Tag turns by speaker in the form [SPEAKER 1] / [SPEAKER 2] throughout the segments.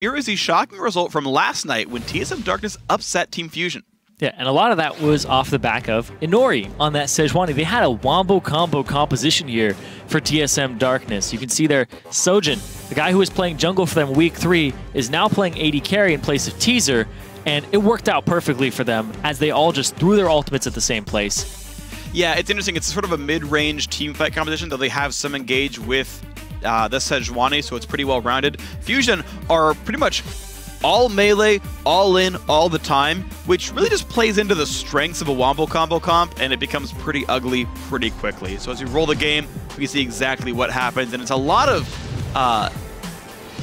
[SPEAKER 1] Here is the shocking result from last night when TSM Darkness upset Team Fusion.
[SPEAKER 2] Yeah, and a lot of that was off the back of Inori on that Sejuani. They had a wombo combo composition here for TSM Darkness. You can see there, Sojin, the guy who was playing jungle for them week 3, is now playing AD carry in place of Teaser, and it worked out perfectly for them as they all just threw their ultimates at the same place.
[SPEAKER 1] Yeah, it's interesting. It's sort of a mid-range team fight composition, though they have some engage with the Sejuani, so it's pretty well-rounded. Fusion are pretty much all melee, all in, all the time, which really just plays into the strengths of a wombo combo comp, and it becomes pretty ugly pretty quickly. So as we roll the game, we see exactly what happens, and it's a lot of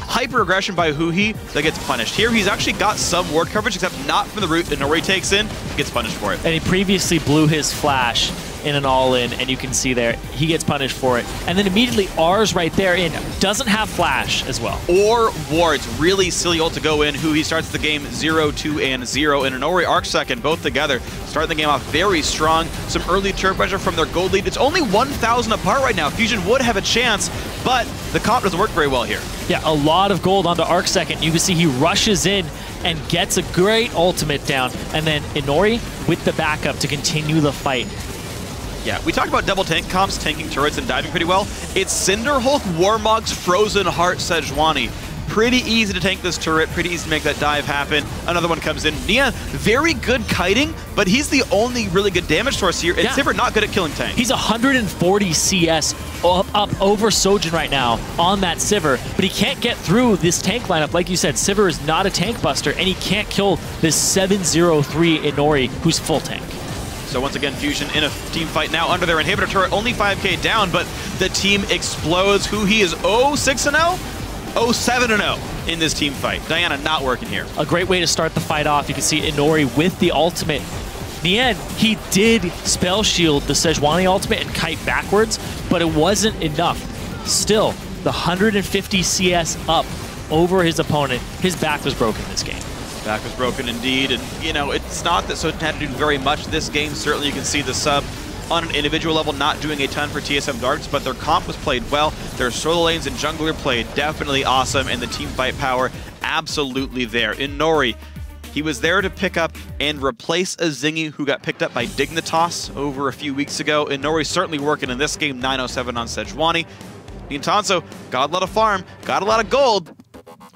[SPEAKER 1] hyper-aggression by Huhi that gets punished. Here, he's actually got some ward coverage, except not from the root that Inori takes in. He gets punished for it.
[SPEAKER 2] And he previously blew his flash in an all-in, and you can see there, he gets punished for it. And then immediately R's right there in, doesn't have flash as well.
[SPEAKER 1] Or wards, really silly ult to go in. Huhi starts the game 0-2 and 0, and Inori Arc second, both together, starting the game off very strong. Some early turret pressure from their gold lead. It's only 1,000 apart right now. Fusion would have a chance, but the comp doesn't work very well here.
[SPEAKER 2] Yeah, a lot of gold onto Arc second. You can see he rushes in and gets a great ultimate down, and then Inori with the backup to continue the fight.
[SPEAKER 1] Yeah, we talked about double tank comps, tanking turrets and diving pretty well. It's Cinderhulk, Warmog's Frozen Heart, Sejuani. Pretty easy to tank this turret, pretty easy to make that dive happen. Another one comes in. Nia, very good kiting, but he's the only really good damage source here, and
[SPEAKER 2] yeah.
[SPEAKER 1] Sivir not good at killing tanks.
[SPEAKER 2] He's 140 CS up over Sojin right now on that Sivir, but he can't get through this tank lineup. Like you said, Sivir is not a tank buster, and he can't kill this 703 Inori, who's full tank.
[SPEAKER 1] So once again, Fusion in a team fight now under their inhibitor turret, only 5k down, but the team explodes. Huhi is 0-6-0, 0-7-0 in this team fight. Diana not working here.
[SPEAKER 2] A great way to start the fight off. You can see Inori with the ultimate. In the end, he did spell shield the Sejuani ultimate and kite backwards, but it wasn't enough. Still, the 150 CS up over his opponent. His back was broken this game.
[SPEAKER 1] Back was broken indeed, and you know, it's not that Sojin had to do very much this game. Certainly you can see the sub on an individual level not doing a ton for TSM Darks, but their comp was played well. Their solo lanes and jungler played definitely awesome, and the team fight power absolutely there. Inori, he was there to pick up and replace a Zingy who got picked up by Dignitas over a few weeks ago. Inori certainly working in this game, 907 on Sejuani. Nintanso got a lot of farm, got a lot of gold,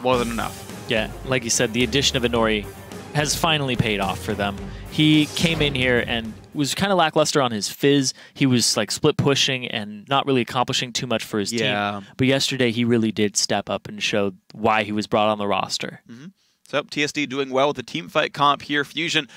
[SPEAKER 1] wasn't enough.
[SPEAKER 2] Yeah, like you said, the addition of Inori has finally paid off for them. He came in here and was kind of lackluster on his fizz. He was like split pushing and not really accomplishing too much for his team. But yesterday he really did step up and showed why he was brought on the roster.
[SPEAKER 1] So TSD doing well with the team fight comp here. Fusion,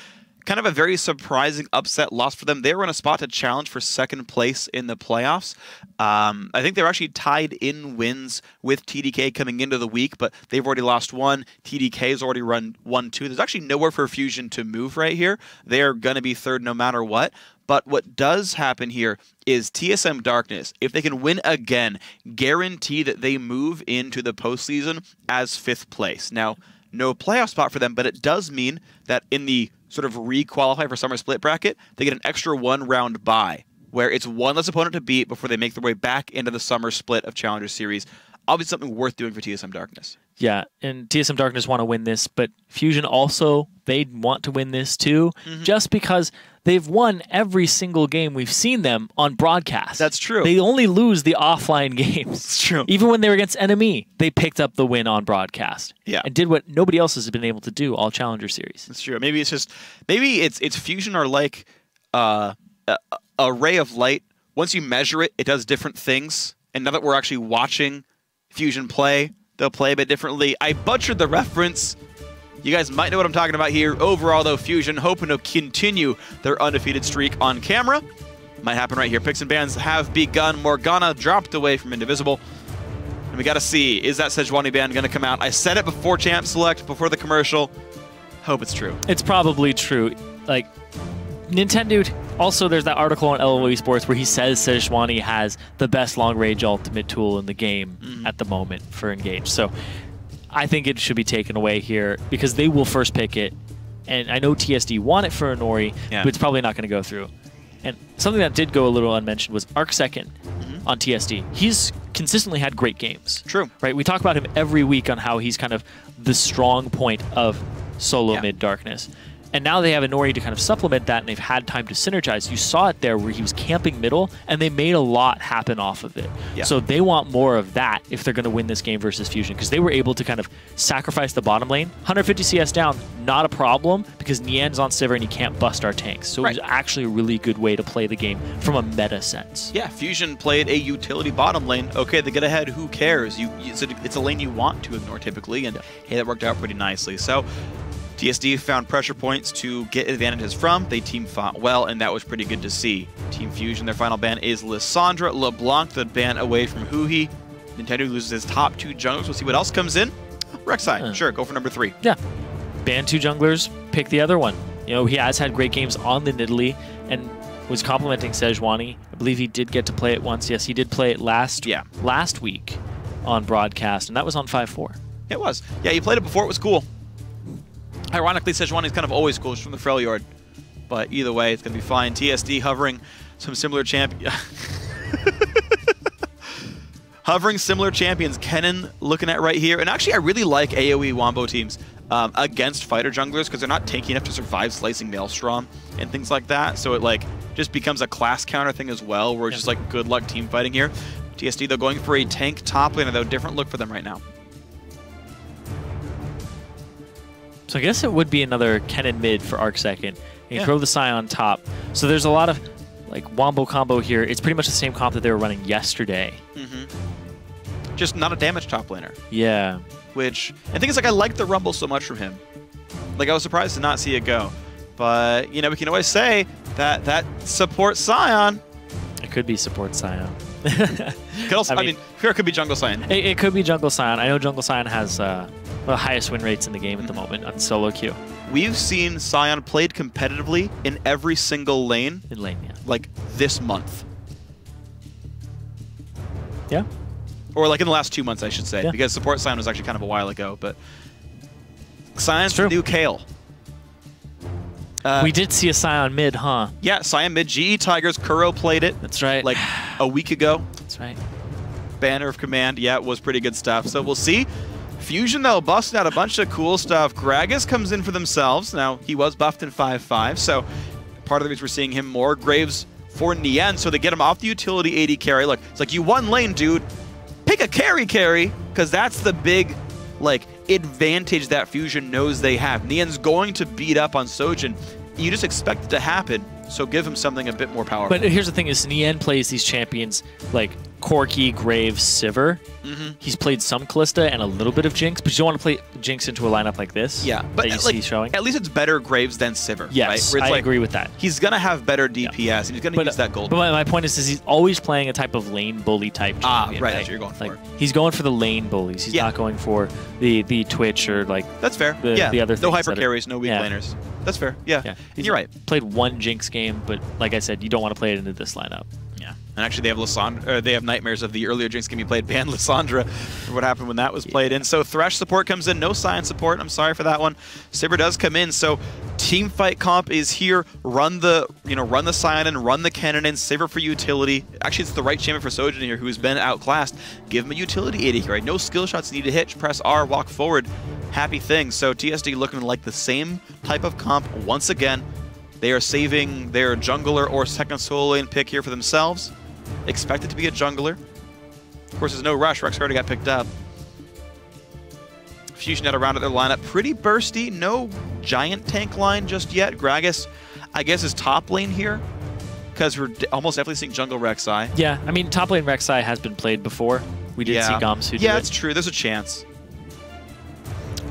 [SPEAKER 1] kind of a very surprising upset loss for them. They were in a spot to challenge for second place in the playoffs. I think they're actually tied in wins with TDK coming into the week, but they've already lost one. TDK's already run 1-2. There's actually nowhere for Fusion to move right here. They are going to be third no matter what. But what does happen here is TSM Darkness, if they can win again, guarantee that they move into the postseason as 5th place. Now, no playoff spot for them, but it does mean that in the sort of re-qualify for summer split bracket, they get an extra 1-round bye, where it's one less opponent to beat before they make their way back into the summer split of Challenger Series. Obviously something worth doing for TSM Darkness.
[SPEAKER 2] Yeah, and TSM Darkness want to win this, but Fusion also, they want to win this too, just because they've won every single game we've seen them on broadcast.
[SPEAKER 1] That's true.
[SPEAKER 2] They only lose the offline games.
[SPEAKER 1] It's true.
[SPEAKER 2] Even when they were against Enemy, they picked up the win on broadcast.
[SPEAKER 1] Yeah.
[SPEAKER 2] And did what nobody else has been able to do all Challenger Series.
[SPEAKER 1] That's true. Maybe it's just, maybe it's Fusion are like a ray of light. Once you measure it, it does different things. And now that we're actually watching Fusion play, they'll play a bit differently. I butchered the reference. You guys might know what I'm talking about here. Overall, though, Fusion hoping to continue their undefeated streak on camera. Might happen right here. Picks and bans have begun. Morgana dropped away from Indivisible. And we got to see, is that Sejuani ban going to come out? I said it before Champ Select, before the commercial. Hope it's true.
[SPEAKER 2] It's probably true. Like, Nintendo, also there's that article on LOL Esports where he says Sejuani has the best long-range ultimate tool in the game at the moment for Engage. So I think it should be taken away here because they will first pick it. And I know TSD want it for Inori, but it's probably not going to go through. And something that did go a little unmentioned was Arc Second on TSD. He's consistently had great games.
[SPEAKER 1] True.
[SPEAKER 2] Right? We talk about him every week on how he's kind of the strong point of solo mid darkness. And now they have Inori to kind of supplement that, and they've had time to synergize. You saw it there where he was camping middle, and they made a lot happen off of it.
[SPEAKER 1] Yeah.
[SPEAKER 2] So they want more of that if they're going to win this game versus Fusion, because they were able to kind of sacrifice the bottom lane. 150 CS down, not a problem, because Nian's on Sivir and he can't bust our tanks. So it was actually a really good way to play the game from a meta sense.
[SPEAKER 1] Yeah, Fusion played a utility bottom lane. Okay, they get ahead, who cares? It's a lane you want to ignore typically, and hey, that worked out pretty nicely. So TSD found pressure points to get advantages from. They team fought well, and that was pretty good to see. Team Fusion, their final ban is Lissandra. LeBlanc, the ban away from Huhi. Nintendo loses his top 2 junglers. We'll see what else comes in. Rek'Sai, sure, go for number 3.
[SPEAKER 2] Yeah. Ban 2 junglers, pick the other one. You know, he has had great games on the Nidalee and was complimenting Sejuani. I believe he did get to play it once. Yes, he did play it last week on broadcast, and that was on 5-4.
[SPEAKER 1] It was. Yeah, he played it before. It was cool. Ironically, Sejuani is kind of always cool from the Freljord. But either way, it's going to be fine. TSD hovering some similar hovering similar champions. Kennen looking at right here. And actually, I really like AoE Wombo teams against fighter junglers because they're not tanky enough to survive slicing Maelstrom and things like that. So it like just becomes a class counter thing as well, where it's just like good luck team fighting here. TSD, though, going for a tank top laner, though. Different look for them right now.
[SPEAKER 2] So I guess it would be another Kennen mid for Arc second. And throw the Psy on top. So there's a lot of like wombo combo here. It's pretty much the same comp that they were running yesterday.
[SPEAKER 1] Just not a damage top laner.
[SPEAKER 2] Yeah.
[SPEAKER 1] Which, I think it's like I like the Rumble so much from him. Like I was surprised to not see it go. But, you know, we can always say that that support Scion.
[SPEAKER 2] It could be support Scion.
[SPEAKER 1] Could also, I mean, here it could be Jungle Scion.
[SPEAKER 2] It could be Jungle Scion. I know Jungle Scion has the highest win rates in the game at the moment on solo queue.
[SPEAKER 1] We've seen Scion played competitively in every single lane.
[SPEAKER 2] In lane, yeah.
[SPEAKER 1] Like this month.
[SPEAKER 2] Yeah.
[SPEAKER 1] Or like in the last 2 months, I should say. Because support Scion was actually kind of a while ago. But Scion's the new Kale.
[SPEAKER 2] We did see a Scion mid, huh?
[SPEAKER 1] Yeah, Scion mid. GE Tigers. Kuro played it.
[SPEAKER 2] That's right.
[SPEAKER 1] Like a week ago.
[SPEAKER 2] That's right.
[SPEAKER 1] Banner of Command. Yeah, it was pretty good stuff. So we'll see. Fusion, though, busted out a bunch of cool stuff. Gragas comes in for themselves. Now, he was buffed in 5-5, so part of the reason we're seeing him more. Graves for Nian, so they get him off the utility AD carry. Look, it's like, you won lane, dude. Pick a carry, because that's the big, like, advantage that Fusion knows they have. Nian's going to beat up on Sojin. You just expect it to happen, so give him something a bit more powerful.
[SPEAKER 2] But here's the thing, is Nian plays these champions like Corki, Graves, Sivir. He's played some Kalista and a little bit of Jinx, but you don't want to play Jinx into a lineup like this.
[SPEAKER 1] Yeah, but
[SPEAKER 2] that you see showing.
[SPEAKER 1] At least it's better Graves than Sivir.
[SPEAKER 2] Yes,
[SPEAKER 1] right?
[SPEAKER 2] I agree with that.
[SPEAKER 1] He's going to have better DPS, and he's going to use that gold.
[SPEAKER 2] But my point is he's always playing a type of lane bully type champion.
[SPEAKER 1] Right, that's what you're going for.
[SPEAKER 2] He's going for the lane bullies. He's not going for the Twitch or like
[SPEAKER 1] that's fair.
[SPEAKER 2] The other things.
[SPEAKER 1] No hyper carries, no weak laners. That's fair. Yeah. And you're right.
[SPEAKER 2] Played one Jinx game, but like I said, you don't want to play it into this lineup.
[SPEAKER 1] Yeah. And actually, they have Lissandra. They have nightmares of the earlier Jinx game you played, banned Lissandra, for what happened when that was played in. So Thresh support comes in, no Scion support. I'm sorry for that one. Sivir does come in, so team fight comp is here. Run the Scion and run the Kennen in. Sivir for utility. Actually, it's the right champion for Sojin here, who's been outclassed. Give him a utility AD carry. No skill shots need to hit. Press R, walk forward. Happy things. So TSD looking like the same type of comp once again. They are saving their jungler or second solo lane pick here for themselves. Expect it to be a jungler. Of course, there's no rush. Rex already got picked up. Fusion out around at their lineup. Pretty bursty. No giant tank line just yet. Gragas, I guess, is top lane here because we're almost definitely seeing jungle Rek'Sai.
[SPEAKER 2] Yeah, I mean, top lane Rek'Sai has been played before. We did see Gamsu do it.
[SPEAKER 1] Yeah, it's true. There's a chance.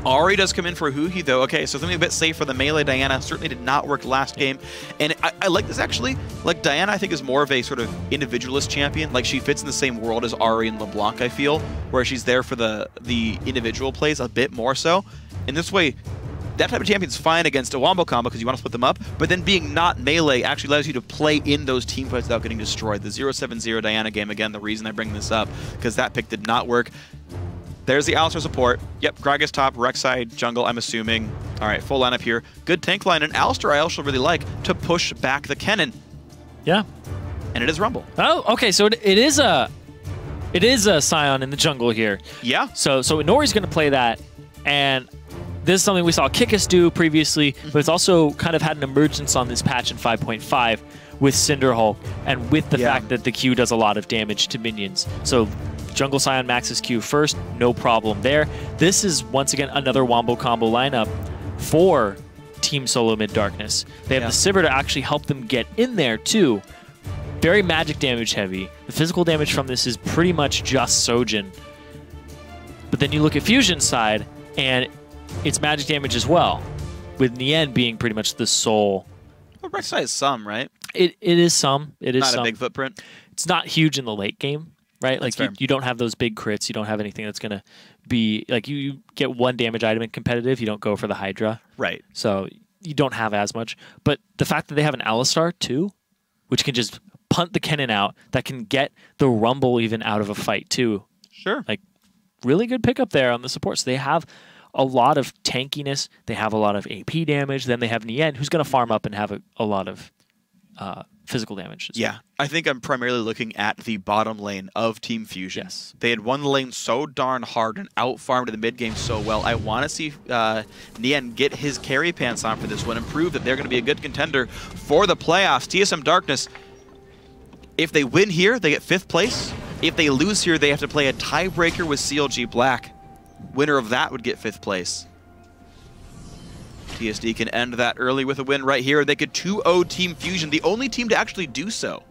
[SPEAKER 1] Ahri does come in for Huhi, though. Okay, so something a bit safe for the melee. Diana certainly did not work last game. And I like this, actually. Like, Diana, I think, is more of a sort of individualist champion. Like, she fits in the same world as Ahri and LeBlanc, I feel, where she's there for the individual plays a bit more so. In this way, that type of champion's fine against a wombo combo because you want to split them up, but then being not melee actually allows you to play in those team fights without getting destroyed. The 0-7-0 Diana game, again, the reason I bring this up, because that pick did not work. There's the Alistar support. Yep, Gragas top, Rek'Sai jungle, I'm assuming. All right, full lineup here. Good tank line, and Alistar I also really like to push back the Kennen.
[SPEAKER 2] Yeah.
[SPEAKER 1] And it is Rumble.
[SPEAKER 2] Oh, okay, so it is a It is a Scion in the jungle here.
[SPEAKER 1] Yeah.
[SPEAKER 2] So Inori's going to play that, and this is something we saw Kickus do previously, but it's also kind of had an emergence on this patch in 5.5 with Cinderhulk, and with the fact that the Q does a lot of damage to minions. So Jungle Scion maxes Q first, no problem there. This is, once again, another Wombo Combo lineup for Team Solo Mid Darkness. They have the Sivir to actually help them get in there, too. Very magic damage heavy. The physical damage from this is pretty much just Sojin. But then you look at Fusion's side, and it's magic damage as well, with Nien being pretty much the sole.
[SPEAKER 1] Well, Rek'Sai is some, right?
[SPEAKER 2] It is some. It is
[SPEAKER 1] not
[SPEAKER 2] some.
[SPEAKER 1] a big footprint.
[SPEAKER 2] It's not huge in the late game, right?
[SPEAKER 1] That's
[SPEAKER 2] like you don't have those big crits. You don't have anything that's going to be like you get one damage item in competitive. You don't go for the Hydra.
[SPEAKER 1] Right.
[SPEAKER 2] So you don't have as much. But the fact that they have an Alistar too, which can just punt the Kennen out, that can get the Rumble even out of a fight too.
[SPEAKER 1] Sure.
[SPEAKER 2] Like really good pickup there on the support. So they have a lot of tankiness. They have a lot of AP damage. Then they have Nien, who's going to farm up and have a lot of physical damage.
[SPEAKER 1] Yeah, I think I'm primarily looking at the bottom lane of Team Fusion.
[SPEAKER 2] Yes.
[SPEAKER 1] They had won the lane so darn hard and out-farmed in the mid-game so well. I want to see Nien get his carry pants on for this one and prove that they're going to be a good contender for the playoffs. TSM Darkness, if they win here, they get 5th place. If they lose here, they have to play a tiebreaker with CLG Black. Winner of that would get 5th place. TSD can end that early with a win right here. They could 2-0 Team Fusion, the only team to actually do so.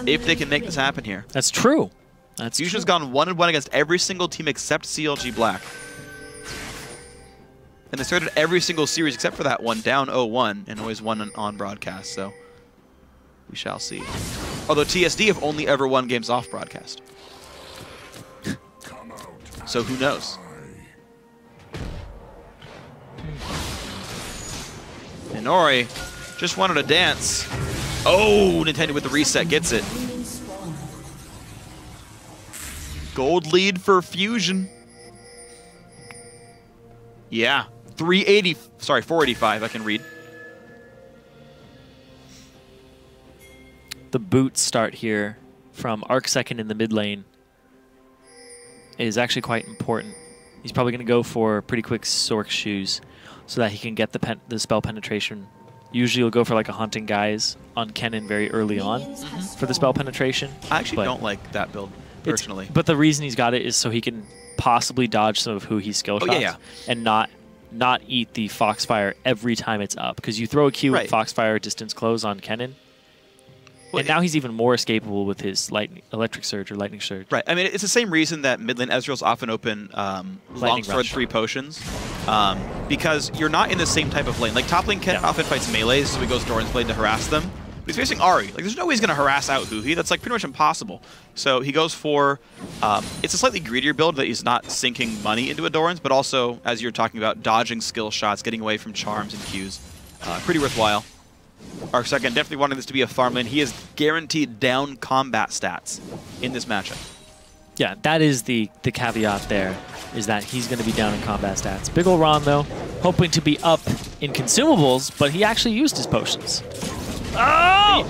[SPEAKER 1] If they can make this happen here.
[SPEAKER 2] That's true.
[SPEAKER 1] Fusion's gone 1-1 against every single team except CLG Black. And they started every single series except for that one down 0-1 and always won on broadcast, so we shall see. Although TSD have only ever won games off broadcast. So who knows? Inori just wanted to dance. Oh, Nintendo with the reset gets it. Gold lead for Fusion. Yeah, 485, I can read.
[SPEAKER 2] The boot start here from Arc Second in the mid lane is actually quite important. He's probably going to go for pretty quick Sork shoes so that he can get the spell penetration. Usually he'll go for like a Haunting Guise on Kennen very early on for the spell penetration.
[SPEAKER 1] I actually don't like that build, personally.
[SPEAKER 2] But the reason he's got it is so he can possibly dodge some of who he skill shots and not eat the Foxfire every time it's up. Because you throw a Q with Foxfire distance close on Kennen, and now he's even more escapable with his Electric Surge or Lightning Surge.
[SPEAKER 1] Right. I mean, it's the same reason that mid lane Ezreal's often open Longsword 3 potions. Because you're not in the same type of lane. Like, top lane Kennen often fights melees, so he goes Doran's Blade to harass them. But he's facing Ahri. Like, there's no way he's going to harass out Huhi. That's, like, pretty much impossible. So he goes for... it's a slightly greedier build that he's not sinking money into a Doran's, but also, as you're talking about, dodging skill shots, getting away from charms and Qs. Pretty worthwhile. Arc Second definitely wanting this to be a farm lane. He is guaranteed down combat stats in this matchup.
[SPEAKER 2] Yeah, that is the caveat there, is that he's going to be down in combat stats. Big ol' Ron, though, hoping to be up in consumables, but he actually used his potions. Oh!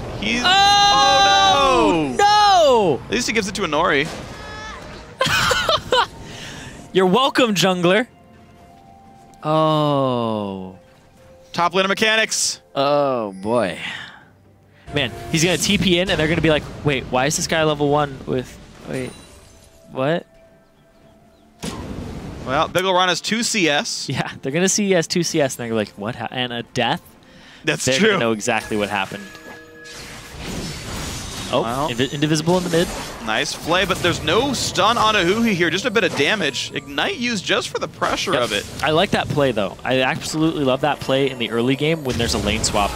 [SPEAKER 1] Oh,
[SPEAKER 2] no!
[SPEAKER 1] At least he gives it to Inori.
[SPEAKER 2] You're welcome, jungler. Oh.
[SPEAKER 1] Top lane of mechanics.
[SPEAKER 2] Oh, boy. Man, he's going to TP in, and they're going to be like, wait, why is this guy level 1 with... Wait, what?
[SPEAKER 1] Well, Big ol' Ron has 2 CS.
[SPEAKER 2] Yeah, they're going to see he has 2 CS, and they're like, what? And a death?
[SPEAKER 1] That's
[SPEAKER 2] they're
[SPEAKER 1] true.
[SPEAKER 2] They know exactly what happened. Oh, well, indivisible in the mid.
[SPEAKER 1] Nice play, but there's no stun on Ahuhi here. Just a bit of damage. Ignite used just for the pressure of it.
[SPEAKER 2] I like that play, though. I absolutely love that play in the early game when there's a lane swap.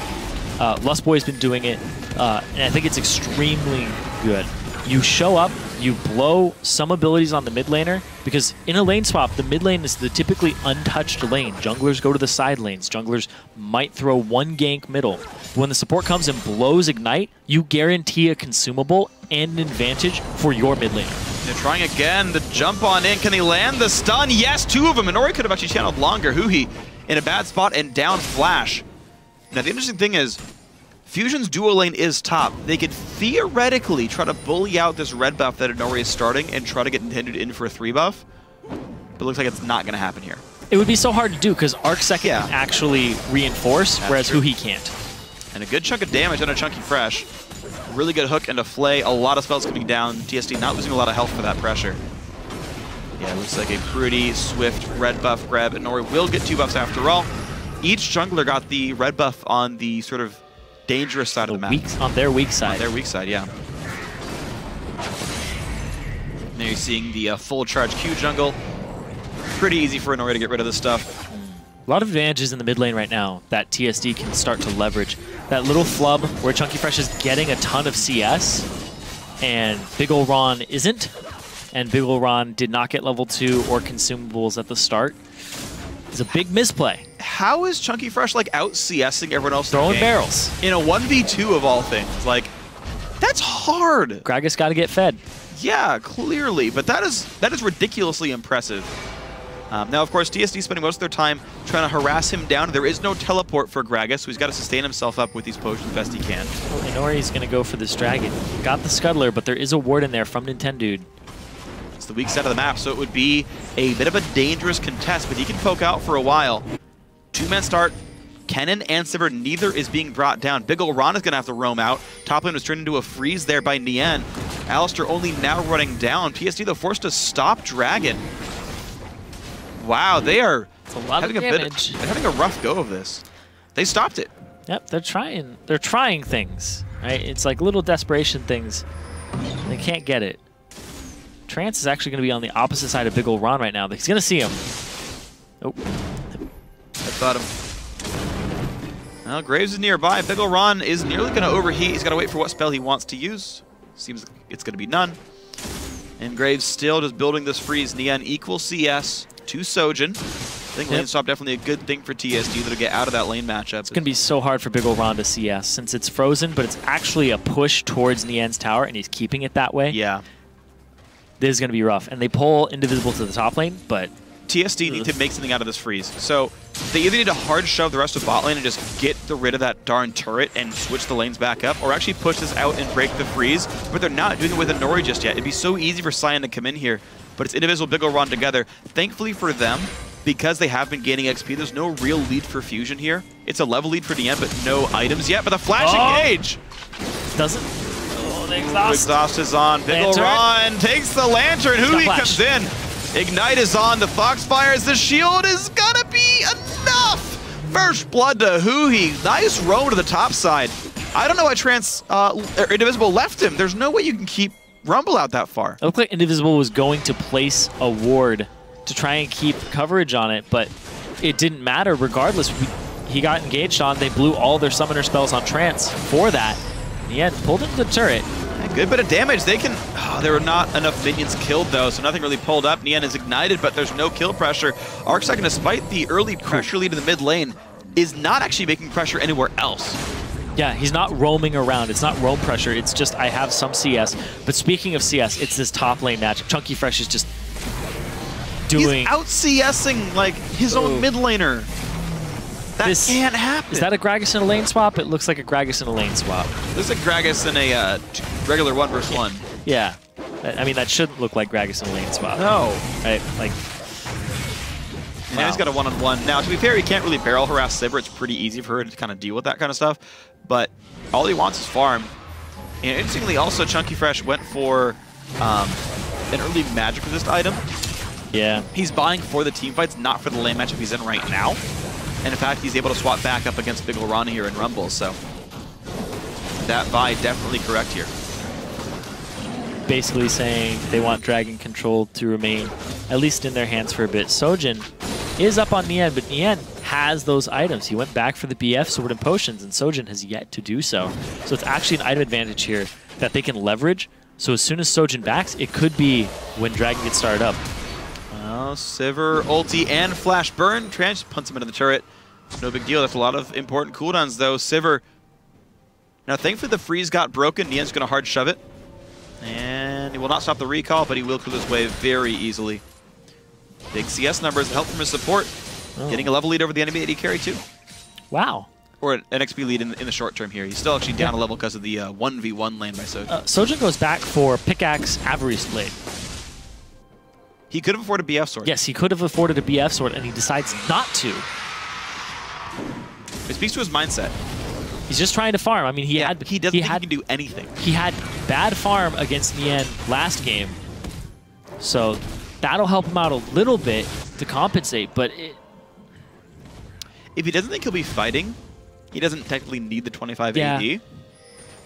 [SPEAKER 2] Lustboy's been doing it, and I think it's extremely good. You show up, you blow some abilities on the mid laner, because in a lane swap, the mid lane is the typically untouched lane. Junglers go to the side lanes. Junglers might throw one gank middle. When the support comes and blows Ignite, you guarantee a consumable and an advantage for your mid laner.
[SPEAKER 1] They're trying again to jump on in. Can they land the stun? Yes, 2 of them. Inori could have actually channeled longer. Huhi in a bad spot and down flash. Now, the interesting thing is, Fusion's duo lane is top. They could theoretically try to bully out this red buff that Inori is starting and try to get Nintendo in for a 3 buff. But it looks like it's not going to happen here.
[SPEAKER 2] It would be so hard to do because Arc Second can actually reinforce, whereas Huhi can't.
[SPEAKER 1] And a good chunk of damage on a Chunky Fresh. Really good hook and a flay. A lot of spells coming down. TSD not losing a lot of health for that pressure. Yeah, it looks like a pretty swift red buff grab. Inori will get 2 buffs after all. Each jungler got the red buff on the sort of dangerous side of the map.
[SPEAKER 2] On their weak side.
[SPEAKER 1] On their weak side, yeah. Now you're seeing the full charge Q jungle. Pretty easy for Inori to get rid of this stuff.
[SPEAKER 2] A lot of advantages in the mid lane right now that TSD can start to leverage. That little flub where Chunky Fresh is getting a ton of CS and Big Ol' Ron isn't. And Big Ol' Ron did not get level 2 or consumables at the start. It's a big misplay.
[SPEAKER 1] How is Chunky Fresh like out CSing everyone else?
[SPEAKER 2] Throwing barrels.
[SPEAKER 1] In a 1v2 of all things. Like, that's hard.
[SPEAKER 2] Gragas got to get fed.
[SPEAKER 1] Yeah, clearly. But that is ridiculously impressive. Now, of course, TSD spending most of their time trying to harass him down. There is no teleport for Gragas, so he's got to sustain himself up with these potions best he can.
[SPEAKER 2] Well, Inori's going to go for this dragon. Got the Scuttler, but there is a ward in there from Nintendo.
[SPEAKER 1] It's the weak side of the map, so it would be a bit of a dangerous contest, but he can poke out for a while. 2-man start. Kennen and Sivir, neither is being brought down. Big Ol' Ron is going to have to roam out. Top lane was turned into a freeze there by Nien. Alistar only now running down. TSD, though, forced to stop Dragon. Wow, they are having a rough go of this. They stopped it.
[SPEAKER 2] Yep, they're trying things, right? It's like little desperation things. They can't get it. Trance is actually going to be on the opposite side of Big Ol' Ron right now. He's going to see him. Oh.
[SPEAKER 1] I thought him. Well, Graves is nearby. Big Ol' Ron is nearly going to overheat. He's got to wait for what spell he wants to use. Seems it's going to be none. And Graves still just building this freeze. Nien equal CS to Sojin. I think lane swap definitely a good thing for TSD that'll get out of that lane matchup.
[SPEAKER 2] It's going to be so hard for Big Ol' Ron to CS since it's frozen, but it's actually a push towards Nien's tower, and he's keeping it that way.
[SPEAKER 1] Yeah.
[SPEAKER 2] This is going to be rough. And they pull Indivisible to the top lane, but...
[SPEAKER 1] TSD need to make something out of this freeze. So they either need to hard shove the rest of bot lane and just get rid of that darn turret and switch the lanes back up, or actually push this out and break the freeze, but they're not doing it with Inori just yet. It'd be so easy for Cyan to come in here, but it's Indivisible, Big Ol' Ron together. Thankfully for them, because they have been gaining XP, there's no real lead for Fusion here. It's a level lead for Nien, but no items yet, but the flash engage!
[SPEAKER 2] Doesn't... Oh, the
[SPEAKER 1] exhaust is on. Big Ol' Ron takes the lantern. Huhi comes in. Ignite is on. The Foxfires. The shield is gonna be enough. First blood to Huhi. Nice roam to the top side. I don't know why Indivisible left him. There's no way you can keep Rumble out that far.
[SPEAKER 2] It looked like Indivisible was going to place a ward to try and keep coverage on it, but it didn't matter regardless. He got engaged on. They blew all their summoner spells on Trance for that. Nien pulled into the turret.
[SPEAKER 1] A good bit of damage. They can... Oh, there were not enough minions killed, though, so nothing really pulled up. Nien is ignited, but there's no kill pressure. Arcsecond, despite the early pressure lead in the mid lane, is not actually making pressure anywhere else.
[SPEAKER 2] Yeah, he's not roaming around. It's not roam pressure. It's just, I have some CS. But speaking of CS, it's this top lane match. Chunky Fresh is just doing...
[SPEAKER 1] He's out-CSing, like, his own mid laner. That can't happen.
[SPEAKER 2] Is that a Gragas in a lane swap? It looks like a Gragas in a lane swap.
[SPEAKER 1] Looks like Gragas in a regular 1 versus 1.
[SPEAKER 2] Yeah. I mean, that shouldn't look like Gragas in a lane swap.
[SPEAKER 1] No.
[SPEAKER 2] Right? Like...
[SPEAKER 1] And now he's got a 1-on-1. Now, to be fair, he can't really barrel harass Sivir. It's pretty easy for her to kind of deal with that kind of stuff. But all he wants is farm. And interestingly, also, Chunky Fresh went for an early magic resist item.
[SPEAKER 2] Yeah.
[SPEAKER 1] He's buying for the team fights, not for the lane matchup he's in right now. And in fact, he's able to swap back up against Big Ol' Ron here in Rumble, so that buy definitely correct here.
[SPEAKER 2] Basically saying they want Dragon Control to remain at least in their hands for a bit. Sojin is up on Nien, but Nien has those items. He went back for the BF Sword and Potions, and Sojin has yet to do so. So it's actually an item advantage here that they can leverage. So as soon as Sojin backs, it could be when Dragon gets started up.
[SPEAKER 1] Well, Sivir, ulti, and flash burn. Trance punts him into the turret. No big deal. That's a lot of important cooldowns, though. Sivir. Now, thankfully, the freeze got broken. Nien's going to hard shove it. And he will not stop the recall, but he will clear this wave very easily. Big CS numbers, help from his support. Getting a level lead over the enemy AD carry, too.
[SPEAKER 2] Wow.
[SPEAKER 1] or an XP lead in the short term here. He's still actually down a level because of the 1v1 lane by Sojin.
[SPEAKER 2] Sojin goes back for Pickaxe Avarice Blade.
[SPEAKER 1] He could have afforded a BF sword.
[SPEAKER 2] Yes, he could have afforded a BF sword, and he decides not to.
[SPEAKER 1] It speaks to his mindset.
[SPEAKER 2] He's just trying to farm. I mean, he
[SPEAKER 1] doesn't think he can do anything.
[SPEAKER 2] He had bad farm against Nien last game, so that'll help him out a little bit to compensate. But
[SPEAKER 1] if he doesn't think he'll be fighting, he doesn't technically need the 25
[SPEAKER 2] yeah.
[SPEAKER 1] AD.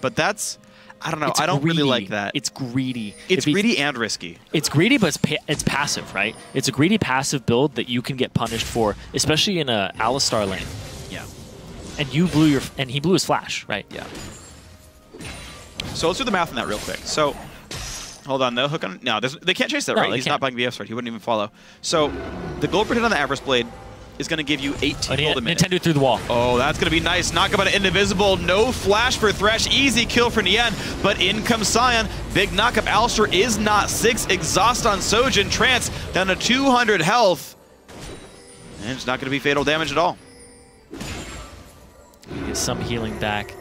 [SPEAKER 1] But that's, I don't know. I don't really like that.
[SPEAKER 2] It's greedy.
[SPEAKER 1] It's greedy and risky.
[SPEAKER 2] It's greedy, but it's passive, right? It's a greedy passive build that you can get punished for, especially in a Alistar lane.
[SPEAKER 1] Yeah.
[SPEAKER 2] And you blew your, and he blew his flash, right?
[SPEAKER 1] Yeah. So let's do the math on that real quick. So, hold on, no hook on. No, they can't chase that, right? He's not buying BF sword. He wouldn't even follow. So, the gold protect on the Avarice Blade is going to give you 18 gold a minute.
[SPEAKER 2] Nintendo through the wall.
[SPEAKER 1] Oh, that's going to be nice. Knock him out of Indivisible. No flash for Thresh. Easy kill for Nien. But in comes Sion. Big knock up. Alistar is not 6. Exhaust on Sojin. Trance down to 200 health. And it's not going to be fatal damage at all.
[SPEAKER 2] He gets some healing back.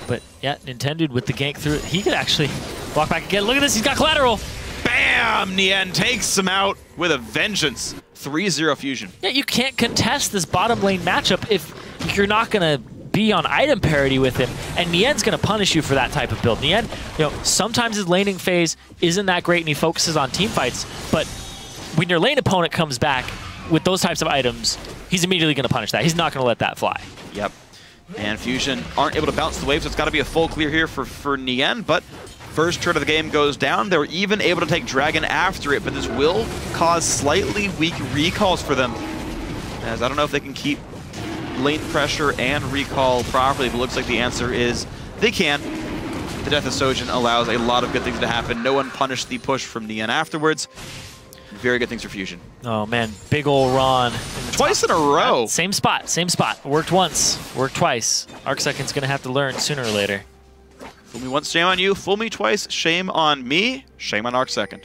[SPEAKER 2] But yeah, Nintendo with the gank through it. He could actually walk back again. Look at this. He's got collateral.
[SPEAKER 1] Bam! Nien takes him out with a vengeance. 3-0 fusion.
[SPEAKER 2] Yeah, you can't contest this bottom lane matchup if you're not going to be on item parity with him, and Nien's going to punish you for that type of build. Nien, sometimes his laning phase isn't that great and he focuses on team fights, but when your lane opponent comes back with those types of items, he's immediately going to punish that. He's not going to let that fly.
[SPEAKER 1] Yep. And Fusion aren't able to bounce the wave, so it's got to be a full clear here for Nien, but first turn of the game goes down. They were even able to take Dragon after it, but this will cause slightly weak recalls for them. As I don't know if they can keep lane pressure and recall properly, but it looks like the answer is they can. The death of Sojin allows a lot of good things to happen. No one punished the push from Nien afterwards. Very good things for Fusion.
[SPEAKER 2] Oh man, big ol' Ron.
[SPEAKER 1] Twice in a row.
[SPEAKER 2] Same spot, same spot. Worked once, worked twice. ArcSecond's gonna have to learn sooner or later.
[SPEAKER 1] Fool me once, shame on you. Fool me twice, shame on me. Shame on ArcSecond.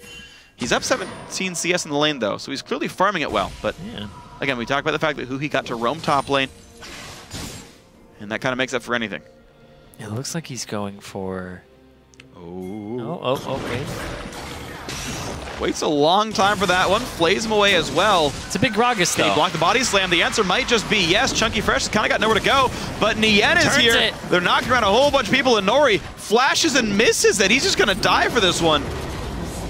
[SPEAKER 1] He's up 17 CS in the lane, though, so he's clearly farming it well. But, again, we talked about the fact that he got to roam top lane, and that kind of makes up for anything.
[SPEAKER 2] It looks like he's going for...
[SPEAKER 1] Oh,
[SPEAKER 2] okay.
[SPEAKER 1] Waits a long time for that one. Flays him away as well.
[SPEAKER 2] It's a big Gragas, though.
[SPEAKER 1] Can he block the body slam? The answer might just be yes. Chunky Fresh kind of got nowhere to go, but Nien is here. They're knocking around a whole bunch of people, and Nori flashes and misses it. He's just going to die for this one.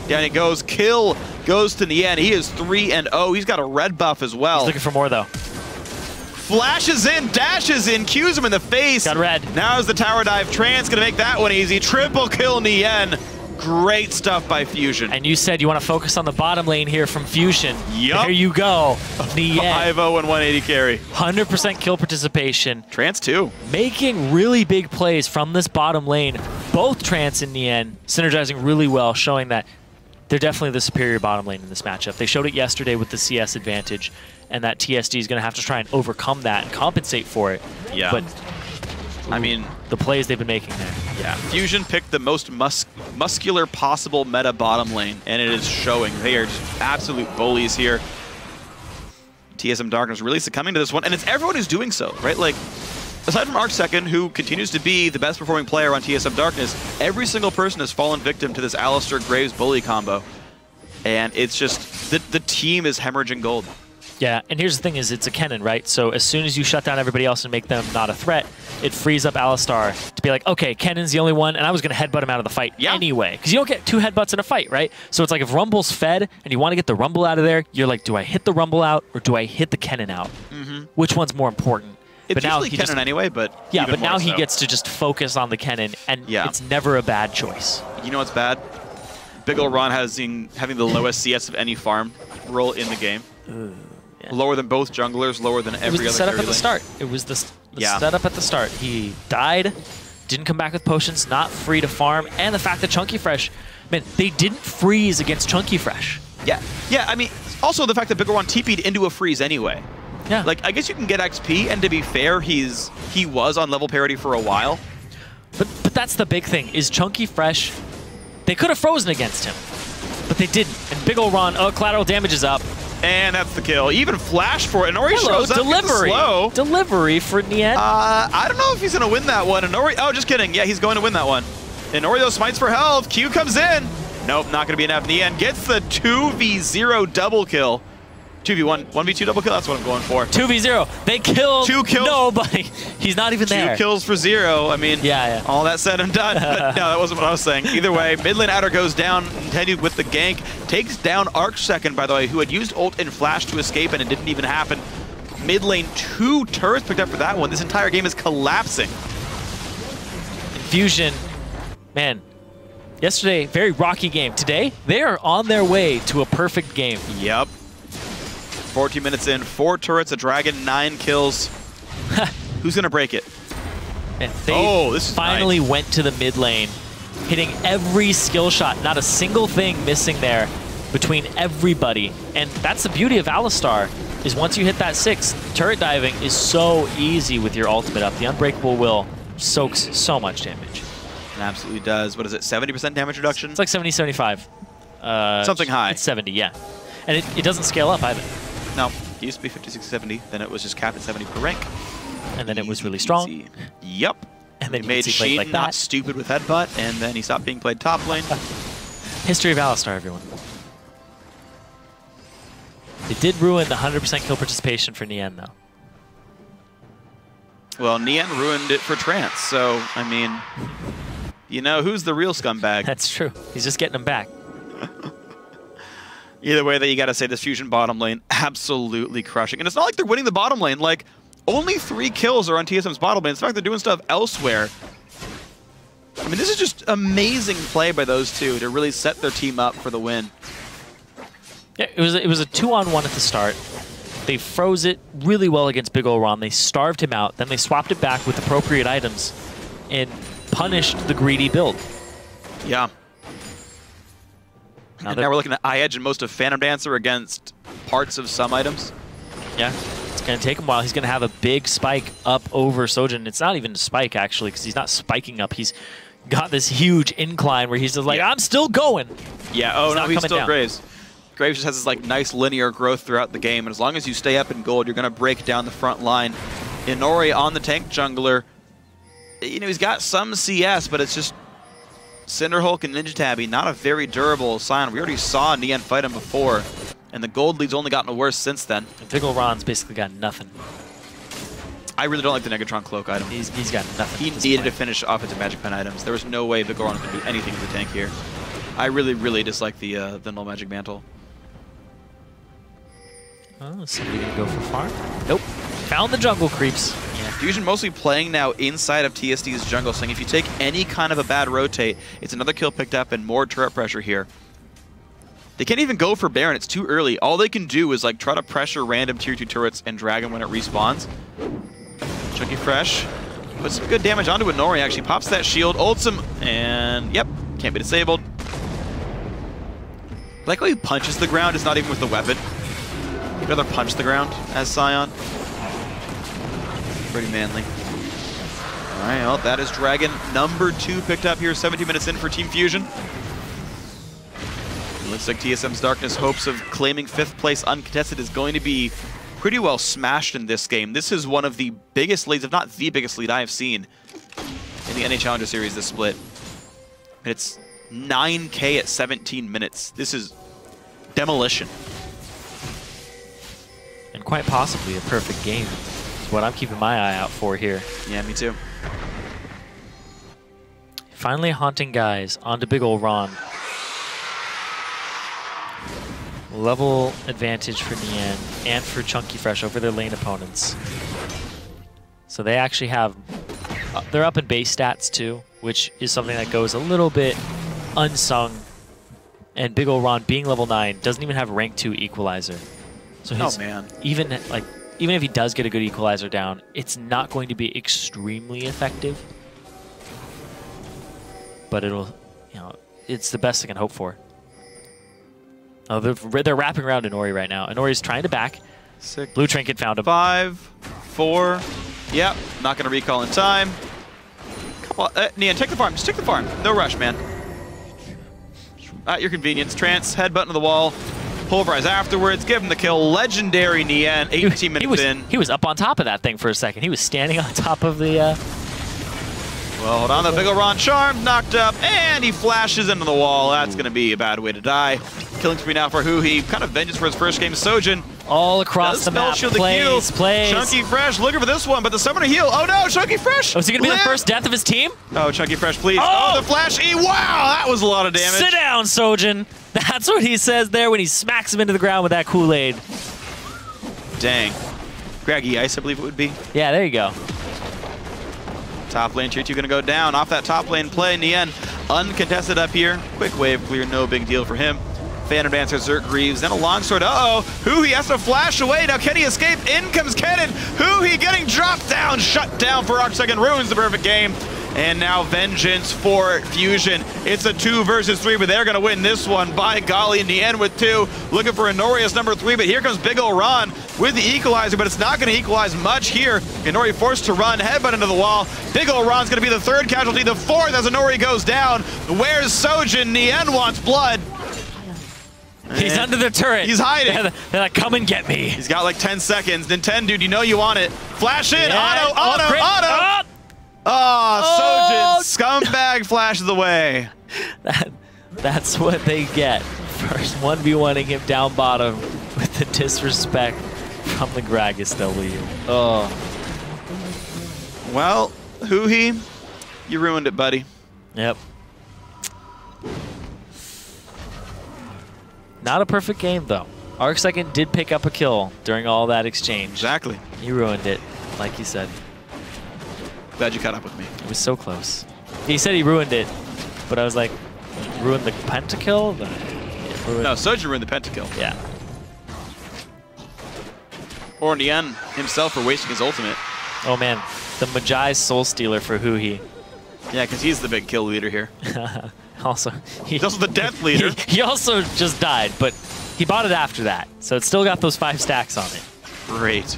[SPEAKER 1] Down it goes. Kill goes to Nien. He is 3-0. He's got a red buff as well.
[SPEAKER 2] He's looking for more, though.
[SPEAKER 1] Flashes in, dashes in, cues him in the face.
[SPEAKER 2] Got red.
[SPEAKER 1] Now is the tower dive. Trance going to make that one easy. Triple kill Nien. Great stuff by Fusion.
[SPEAKER 2] And you said you want to focus on the bottom lane here from Fusion.
[SPEAKER 1] Yup.
[SPEAKER 2] There you go. Nien.
[SPEAKER 1] 5-0 and 180 carry.
[SPEAKER 2] 100% kill participation.
[SPEAKER 1] Trance too.
[SPEAKER 2] Making really big plays from this bottom lane. Both Trance and Nien synergizing really well, showing that they're definitely the superior bottom lane in this matchup. They showed it yesterday with the CS advantage, and that TSD is going to have to try and overcome that and compensate for it.
[SPEAKER 1] Yeah.
[SPEAKER 2] But
[SPEAKER 1] I mean,
[SPEAKER 2] the plays they've been making there.
[SPEAKER 1] Yeah, Fusion picked the most muscular possible meta bottom lane, and it is showing. They are just absolute bullies here. TSM Darkness really succumbing to this one, and it's everyone who's doing so, right? Like, aside from ArcSecond, who continues to be the best performing player on TSM Darkness, every single person has fallen victim to this Alistar Graves bully combo. And it's just, the team is hemorrhaging gold.
[SPEAKER 2] Yeah, and here's the thing is it's a Kennen, right? So as soon as you shut down everybody else and make them not a threat, it frees up Alistar to be like, okay, Kennen's the only one, and I was going to headbutt him out of the fight anyway. Because you don't get 2 headbutts in a fight, right? So it's like if Rumble's fed and you want to get the Rumble out of there, you're like, do I hit the Rumble out or do I hit the Kennen out? Which one's more important?
[SPEAKER 1] It's
[SPEAKER 2] but now
[SPEAKER 1] usually Kennen anyway, but
[SPEAKER 2] yeah, but now he gets to just focus on the Kennen, and it's never a bad choice.
[SPEAKER 1] You know what's bad? Big ol' Ron having the lowest CS of any farm role in the game. Lower than both junglers, lower than every other.
[SPEAKER 2] It was the setup at the start. It was the setup at the start. He died, didn't come back with potions, not free to farm, and the fact that Chunky Fresh, man, they didn't freeze against Chunky Fresh.
[SPEAKER 1] Yeah, I mean, also the fact that Big ol' Ron TP'd into a freeze anyway.
[SPEAKER 2] Yeah.
[SPEAKER 1] Like, I guess you can get XP, and to be fair, he was on level parity for a while.
[SPEAKER 2] But that's the big thing, is Chunky Fresh, they could have frozen against him, but they didn't. And Big ol' Ron, collateral damage is up.
[SPEAKER 1] And that's the kill. Even flash for it. Inori shows up.
[SPEAKER 2] Delivery.
[SPEAKER 1] Slow.
[SPEAKER 2] Delivery for Nien.
[SPEAKER 1] I don't know if he's going to win that one. Inori, oh, just kidding. Yeah, he's going to win that one. Inori, though, smites for health. Q comes in. Nope, not going to be enough. Nien gets the 2v0 double kill. 2v1, 1v2 double kill, that's what I'm going for.
[SPEAKER 2] 2v0. They killed nobody. He's not even there.
[SPEAKER 1] 2 kills for 0. I mean, all that said and done. But no, that wasn't what I was saying. Either way, mid lane Adder goes down, Nintendo with the gank. Takes down Arcsecond, by the way, who had used ult and flash to escape, and it didn't even happen. Mid lane, 2 turrets picked up for that one. This entire game is collapsing.
[SPEAKER 2] Fusion, man, yesterday, very rocky game. Today, they are on their way to a perfect game.
[SPEAKER 1] Yep. 14 minutes in, 4 turrets, a dragon, 9 kills. Who's going to break it?
[SPEAKER 2] And they
[SPEAKER 1] this is
[SPEAKER 2] finally
[SPEAKER 1] nice.
[SPEAKER 2] went to the mid lane, hitting every skill shot. Not a single thing missing there between everybody. And that's the beauty of Alistar, is once you hit that 6, turret diving is so easy with your ultimate up. The Unbreakable Will soaks so much damage.
[SPEAKER 1] It absolutely does. What is it, 70% damage reduction?
[SPEAKER 2] It's like 70, 75.
[SPEAKER 1] Something high.
[SPEAKER 2] It's 70, yeah. And it doesn't scale up either.
[SPEAKER 1] No, it used to be 50, 60, 70. Then it was just capped at 70 per rank.
[SPEAKER 2] And then it was really strong.
[SPEAKER 1] Easy. Yep.
[SPEAKER 2] And then you
[SPEAKER 1] made
[SPEAKER 2] could see
[SPEAKER 1] Sheen
[SPEAKER 2] like
[SPEAKER 1] not
[SPEAKER 2] that.
[SPEAKER 1] stupid with headbutt, and then he stopped being played top lane.
[SPEAKER 2] History of Alistar, everyone. It did ruin the 100% kill participation for Nien, though.
[SPEAKER 1] Well, Nien ruined it for Trance, so, I mean, you know, who's the real scumbag?
[SPEAKER 2] That's true. He's just getting them back.
[SPEAKER 1] Either way, that you got to say this Fusion bottom lane absolutely crushing. And it's not like they're winning the bottom lane. Like, only 3 kills are on TSM's bottom lane. In fact, they're doing stuff elsewhere. I mean, this is just amazing play by those two to really set their team up for the win.
[SPEAKER 2] Yeah, it was a 2-on-1 at the start. They froze it really well against Big Ol' Ron. They starved him out. Then they swapped it back with appropriate items and punished the greedy build.
[SPEAKER 1] Yeah. Now we're looking at Eye Edge and most of Phantom Dancer against parts of some items.
[SPEAKER 2] Yeah, it's going to take him a while. He's going to have a big spike up over Sojin. It's not even a spike, actually, because he's not spiking up. He's got this huge incline where he's just like, I'm still going.
[SPEAKER 1] Yeah, oh, no, he's still
[SPEAKER 2] down.
[SPEAKER 1] Graves. Graves just has this like nice linear growth throughout the game, and as long as you stay up in gold, you're going to break down the front line. Inori on the tank jungler, you know, he's got some CS, but it's just Cinderhulk and Ninja Tabby, not a very durable sign. We already saw Nien fight him before, and the gold lead's only gotten worse since then.
[SPEAKER 2] And Big Ol' Ron's basically got nothing.
[SPEAKER 1] I really don't like the Negatron Cloak item.
[SPEAKER 2] He's got nothing.
[SPEAKER 1] He needed to finish offensive Magic Pen items. There was no way Big Ol' Ron could do anything in the tank here. I really, really dislike the Null Magic Mantle.
[SPEAKER 2] Oh, somebody gonna go for farm? Nope. Found the jungle creeps.
[SPEAKER 1] Yeah, Fusion mostly playing now inside of TSD's jungle, saying if you take any kind of a bad rotate, it's another kill picked up and more turret pressure here. They can't even go for Baron, it's too early. All they can do is like try to pressure random tier 2 turrets and drag him when it respawns. Chunky Fresh puts some good damage onto Inori, actually pops that shield, ults him, and yep, can't be disabled. I like how he punches the ground, it's not even with the weapon. He'd rather punch the ground as Scion. Pretty manly. All right, well, that is Dragon number 2 picked up here, 17 minutes in for Team Fusion. It looks like TSM's Darkness hopes of claiming 5th place uncontested is going to be pretty well smashed in this game. This is one of the biggest leads, if not the biggest lead I have seen in the NA Challenger Series this split. And it's 9K at 17 minutes. This is demolition.
[SPEAKER 2] And quite possibly a perfect game is what I'm keeping my eye out for here.
[SPEAKER 1] Yeah, me too.
[SPEAKER 2] Finally haunting guys onto Big Ol' Ron. Level advantage for Nien and for Chunky Fresh over their lane opponents. So they actually have, they're up in base stats too, which is something that goes a little bit unsung. And Big Ol' Ron being level 9 doesn't even have rank 2 equalizer. So he's even if he does get a good equalizer down, it's not going to be extremely effective. But it'll, you know, it's the best I can hope for. Oh, they're wrapping around Inori right now. Inori's trying to back.
[SPEAKER 1] 6.
[SPEAKER 2] Blue Trinket found him.
[SPEAKER 1] 5, 4. Yep, not going to recall in time. Come on, Nien, take the farm. Just take the farm. No rush, man. At your convenience. Trance, headbutt into the wall. Pulverize afterwards, give him the kill. Legendary Nien, 18 minutes in.
[SPEAKER 2] He was up on top of that thing for a second. He was standing on top of the...
[SPEAKER 1] Well, hold on, the big ol' Ron Charm knocked up, and he flashes into the wall. That's going to be a bad way to die. Killing spree now for Huhi. Kind of vengeance for his first game. Sojin.
[SPEAKER 2] All across the map. Plays.
[SPEAKER 1] Chunky Fresh looking for this one, but the summoner heal. Oh no, Chunky Fresh!
[SPEAKER 2] Oh, is he going to be the first death of his team?
[SPEAKER 1] Oh, Chunky Fresh, please. Oh, the Flash E. Wow, that was a lot of damage.
[SPEAKER 2] Sit down, Sojin. That's what he says there when he smacks him into the ground with that Kool-Aid.
[SPEAKER 1] Dang. Craggy Ice, I believe it would be.
[SPEAKER 2] Yeah, there you go.
[SPEAKER 1] Top lane tier 2 gonna go down off that top lane play. Nien uncontested up here. Quick wave clear, no big deal for him. Phantom Dancer, Zerk Greaves, then a longsword. Uh-oh, Huhi has to flash away. Now can he escape? In comes Kennen. Huhi getting dropped down, shut down for Arcsecond, ruins the perfect game. And now vengeance for Fusion. It's a 2 versus 3, but they're gonna win this one. By golly, Nien with 2. Looking for Inorius number 3, but here comes Big Ol' Ron with the equalizer, but it's not gonna equalize much here. Inori forced to run, headbutt into the wall. Big Ol' Ron's gonna be the 3rd casualty, the 4th as Inori goes down. Where's Sojin? Nien wants blood.
[SPEAKER 2] He's under the turret.
[SPEAKER 1] He's hiding.
[SPEAKER 2] They're like, come and get me.
[SPEAKER 1] He's got like 10 seconds. Nintendo, dude, you know you want it. Flash in,
[SPEAKER 2] yeah.
[SPEAKER 1] auto. Oh, Sojin, scumbag flashes away.
[SPEAKER 2] That's what they get. First 1v1ing him down bottom with the disrespect from the Gragas W. Oh.
[SPEAKER 1] Well, Huhi, you ruined it, buddy.
[SPEAKER 2] Yep. Not a perfect game, though. Arcsecond did pick up a kill during all that exchange.
[SPEAKER 1] Exactly.
[SPEAKER 2] He ruined it, like you said.
[SPEAKER 1] Glad you caught up with me.
[SPEAKER 2] It was so close. He said he ruined it, but I was like, ruined the pentakill?
[SPEAKER 1] No, Sojin ruined the pentakill.
[SPEAKER 2] Yeah.
[SPEAKER 1] Or Nien himself for wasting his ultimate.
[SPEAKER 2] Oh man, the Magi Soul Stealer for Huhi.
[SPEAKER 1] Yeah, because he's the big kill leader here.
[SPEAKER 2] Also,
[SPEAKER 1] he's also the death leader.
[SPEAKER 2] He also just died, but he bought it after that, so it's still got those 5 stacks on it.
[SPEAKER 1] Great.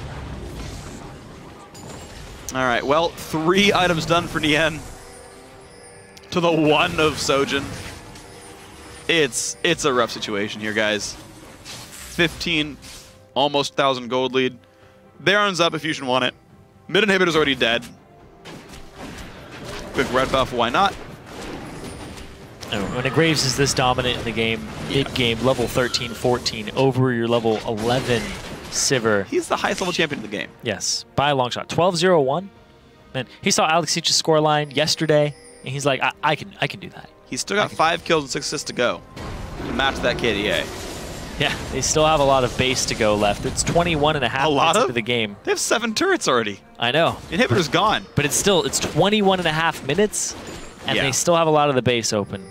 [SPEAKER 1] All right, well, 3 items done for Nien to the 1 of Sojin. It's a rough situation here, guys. 15, almost 1,000 gold lead. Baron's up if Fusion want it. Mid inhibitor's already dead. Quick red buff, why not?
[SPEAKER 2] When a Graves is this dominant in the game, mid-game, level 13, 14, over your level 11 Sivir.
[SPEAKER 1] He's the highest level champion in the game.
[SPEAKER 2] Yes, by a long shot. 12-0-1. Man, he saw Alex Leach's scoreline yesterday, and he's like, I can do that.
[SPEAKER 1] He's still got 5 kills and 6 assists to go to match that KDA.
[SPEAKER 2] Yeah, they still have a lot of base to go left. It's 21 and a half minutes into the game.
[SPEAKER 1] They have 7 turrets already.
[SPEAKER 2] I know.
[SPEAKER 1] Inhibitor's gone.
[SPEAKER 2] But it's 21 and a half minutes, and they still have a lot of the base open.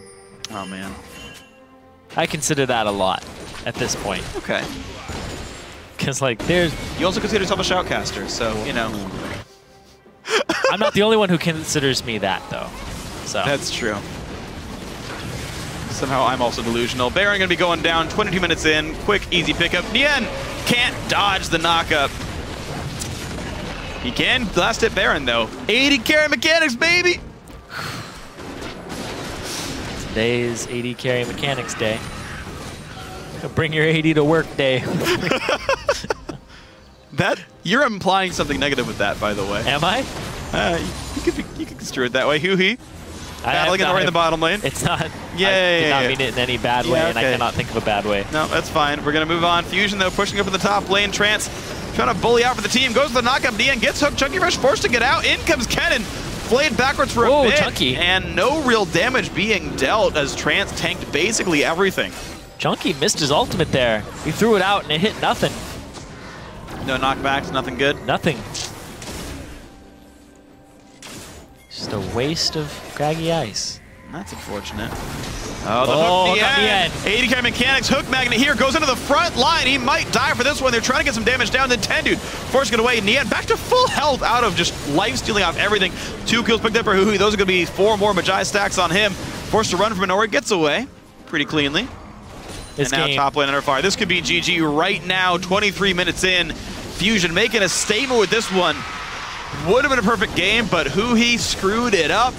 [SPEAKER 1] Oh, man.
[SPEAKER 2] I consider that a lot at this point.
[SPEAKER 1] Okay.
[SPEAKER 2] Because, like, there's...
[SPEAKER 1] You also consider yourself a shoutcaster, so, you know.
[SPEAKER 2] I'm not the only one who considers me that, though. So
[SPEAKER 1] that's true. Somehow I'm also delusional. Baron going to be going down 22 minutes in. Quick, easy pickup. Nien can't dodge the knockup. He can last hit Baron, though. 80 carry mechanics, baby!
[SPEAKER 2] Today's 80 carry mechanics day. Bring your 80 to work day.
[SPEAKER 1] You're implying something negative with that, by the way.
[SPEAKER 2] Am I?
[SPEAKER 1] You could construe it that way. Huhi. Battling in the bottom lane.
[SPEAKER 2] It's not.
[SPEAKER 1] Yeah,
[SPEAKER 2] I did not mean it in any bad way, and I cannot think of a bad way.
[SPEAKER 1] No, that's fine. We're going to move on. Fusion, though, pushing up in the top lane. Trance trying to bully out for the team. Goes to the knockup. Nien gets hooked. Chunky Fresh forced to get out. In comes Kennen. Flayed backwards for a bit.
[SPEAKER 2] Chunky.
[SPEAKER 1] And no real damage being dealt as Trance tanked basically everything.
[SPEAKER 2] Chunky missed his ultimate there. He threw it out and it hit nothing.
[SPEAKER 1] No knockbacks, nothing good?
[SPEAKER 2] Nothing. Just a waste of craggy ice.
[SPEAKER 1] That's unfortunate. Oh, the hook at the end. 80 carry mechanics, hook magnet here, goes into the front line. He might die for this one. They're trying to get some damage down. Then Tendude forcing it away. Nien back to full health out of just life stealing off everything. 2 kills picked up for Huhi. Those are going to be 4 more Magi stacks on him. Forced to run from Inori, gets away pretty cleanly. And now top lane under fire. This could be GG right now, 23 minutes in. Fusion making a statement with this one. Would have been a perfect game, but Huhi screwed it up.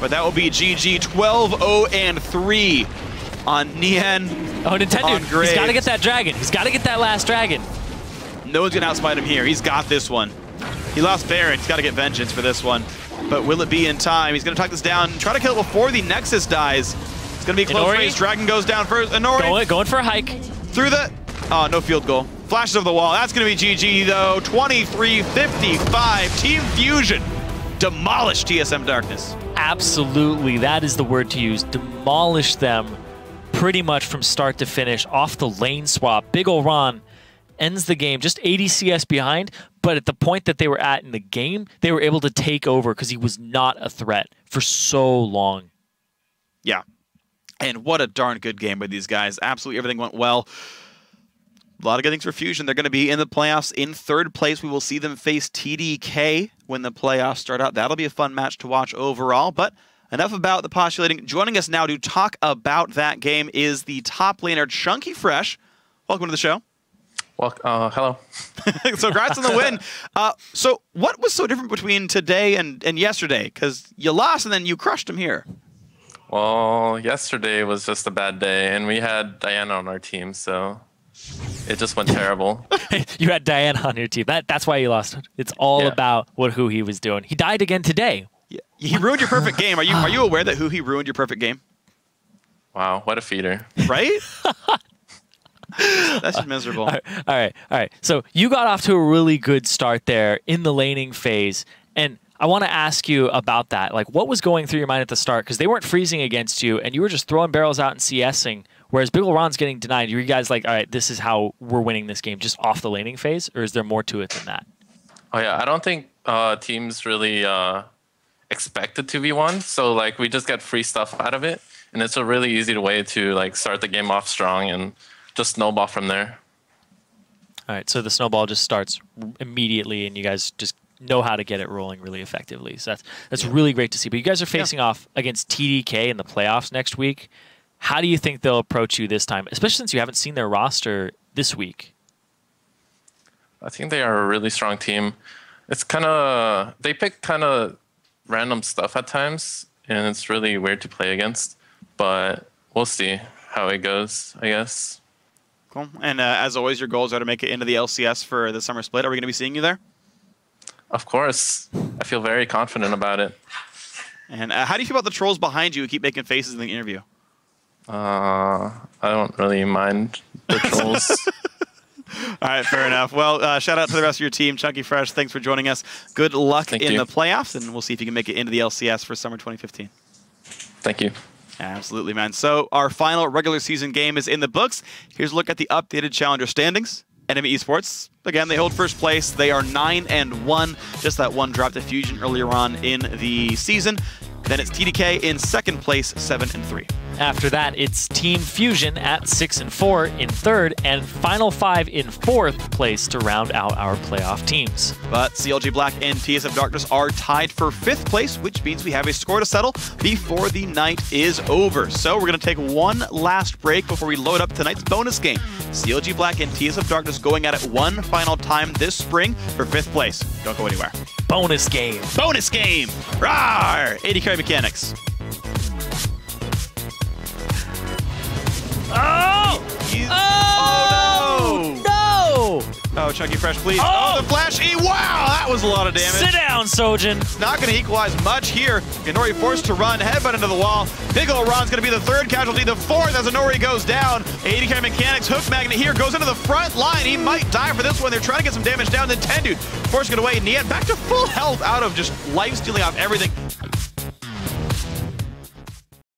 [SPEAKER 1] But that will be GG 12-0-3 on Nien.
[SPEAKER 2] Oh, Nintendo, he's got to get that dragon. He's got to get that last dragon.
[SPEAKER 1] No one's going to outsmite him here. He's got this one. He lost Baron. He's got to get vengeance for this one. But will it be in time? He's going to tuck this down, try to kill it before the Nexus dies. It's going to be a close race. Dragon goes down first. Inori
[SPEAKER 2] going for a hike.
[SPEAKER 1] Through the... Oh, no field goal. Flashes over the wall. That's going to be GG, though. 23-55. Team Fusion demolished TSM Darkness.
[SPEAKER 2] Absolutely. That is the word to use. Demolish them pretty much from start to finish off the lane swap. Big ol' Ron ends the game just 80 CS behind, but at the point that they were at in the game, they were able to take over because he was not a threat for so long.
[SPEAKER 1] Yeah. And what a darn good game by these guys. Absolutely everything went well. A lot of good things for Fusion. They're going to be in the playoffs in third place. We will see them face TDK when the playoffs start out. That'll be a fun match to watch overall. But enough about the postulating. Joining us now to talk about that game is the top laner, Chunky Fresh. Welcome to the show.
[SPEAKER 3] Well, hello.
[SPEAKER 1] So congrats on the win. So what was so different between today and yesterday? Because you lost and then you crushed them here.
[SPEAKER 3] Well, yesterday was just a bad day, and we had Diana on our team, so it just went terrible.
[SPEAKER 2] You had Diana on your team. That's why you lost. It's all about who he was doing. He died again today.
[SPEAKER 1] Yeah. He ruined your perfect game. Are you aware that he ruined your perfect game?
[SPEAKER 3] Wow, what a feeder.
[SPEAKER 1] Right? That's just miserable.
[SPEAKER 2] All right. So you got off to a really good start there in the laning phase, and I want to ask you about that. Like, what was going through your mind at the start? Because they weren't freezing against you, and you were just throwing barrels out and CSing, whereas Big ol' Ron's getting denied. You guys like, all right, this is how we're winning this game, just off the laning phase, or is there more to it than that?
[SPEAKER 3] Oh, yeah, I don't think teams really expect it to be one, so, like, we just get free stuff out of it, and it's a really easy way to, like, start the game off strong and just snowball from there.
[SPEAKER 2] All right, so the snowball just starts immediately, and you guys just know how to get it rolling really effectively. So that's really great to see. But you guys are facing off against TDK in the playoffs next week. How do you think they'll approach you this time, especially since you haven't seen their roster this week?
[SPEAKER 3] I think they are a really strong team. It's kind of... They pick kind of random stuff at times, and it's really weird to play against. But we'll see how it goes, I guess.
[SPEAKER 1] Cool. And as always, your goals are to make it into the LCS for the summer split. Are we going to be seeing you there?
[SPEAKER 3] Of course. I feel very confident about it.
[SPEAKER 1] And how do you feel about the trolls behind you who keep making faces in the interview?
[SPEAKER 3] I don't really mind the trolls.
[SPEAKER 1] All right, fair enough. Well, shout out to the rest of your team. Chunky Fresh, thanks for joining us. Good luck in the playoffs, and we'll see if you can make it into the LCS for summer 2015.
[SPEAKER 3] Thank you.
[SPEAKER 1] Absolutely, man. So our final regular season game is in the books. Here's a look at the updated Challenger standings. Enemy Esports, again, they hold first place. They are 9-1. Just that one drop to Fusion earlier on in the season. Then it's TDK in second place, 7-3.
[SPEAKER 2] After that, it's Team Fusion at 6-4 in third, and Final 5 in fourth place to round out our playoff teams.
[SPEAKER 1] But CLG Black and TSM Darkness are tied for fifth place, which means we have a score to settle before the night is over. So we're going to take one last break before we load up tonight's bonus game. CLG Black and TSM Darkness going at it one final time this spring for fifth place. Don't go anywhere.
[SPEAKER 2] Bonus game.
[SPEAKER 1] Bonus game. Rawr! 80 carry mechanics.
[SPEAKER 2] Oh!
[SPEAKER 1] Oh
[SPEAKER 2] no!
[SPEAKER 1] Oh, Chunky Fresh, please. Oh, the flash E. Wow, that was a lot of damage.
[SPEAKER 2] Sit down, Sojin.
[SPEAKER 1] Not going to equalize much here. Inori forced to run, headbutt into the wall. Big ol' Ron's going to be the third casualty, the fourth as Inori goes down. 80 carry mechanics, hook magnet here, goes into the front line. He might die for this one. They're trying to get some damage down. Then Tendude forced to get away. Niet back to full health out of just life stealing off everything.